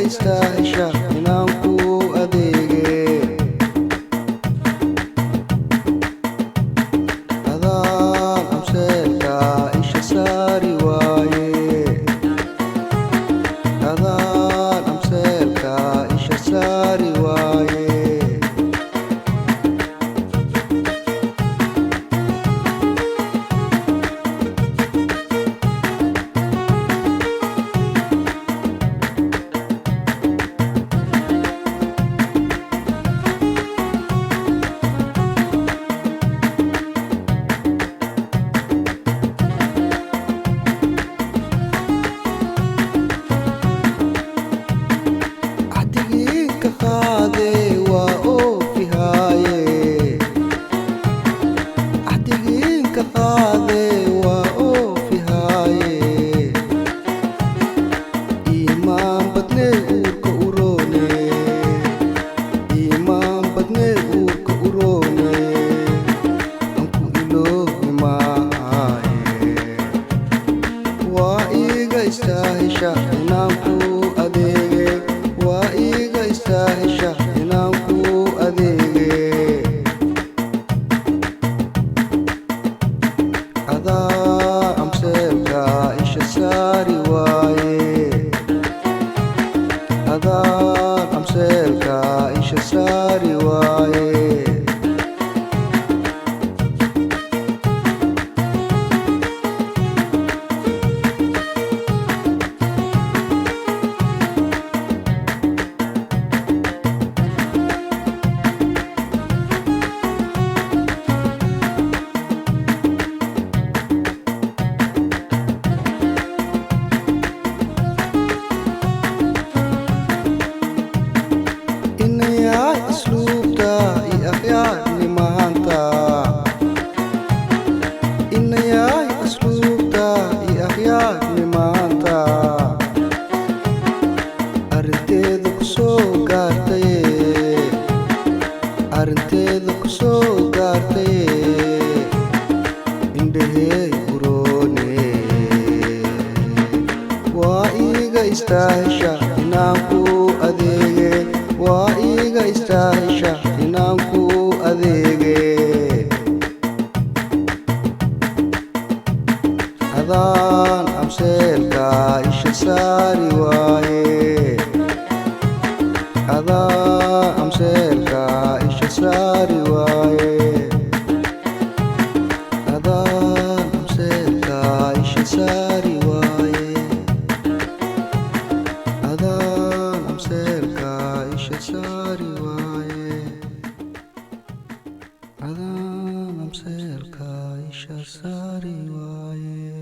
istaahisha inaan ku adeege adaan amseelka isha saari waaye adaan amseelka isha saari waaye istaahisha inaan ku adeege waa iiga istaahisha inaan ku adeege adaa amseelka isha saari waaye adaa amseelka isha saari waaye arinteeda ku soo gaartay indhahey uroone waa iiga istaahisha inaan ku adeege waa iiga istaahisha inaan ku adeege adaan amseelka isha saari waaye adaan amseelka isha saari waaye adaan amseelka isha saari waaye adaan amseelka isha saari waaye adaan amseelka isha saari waaye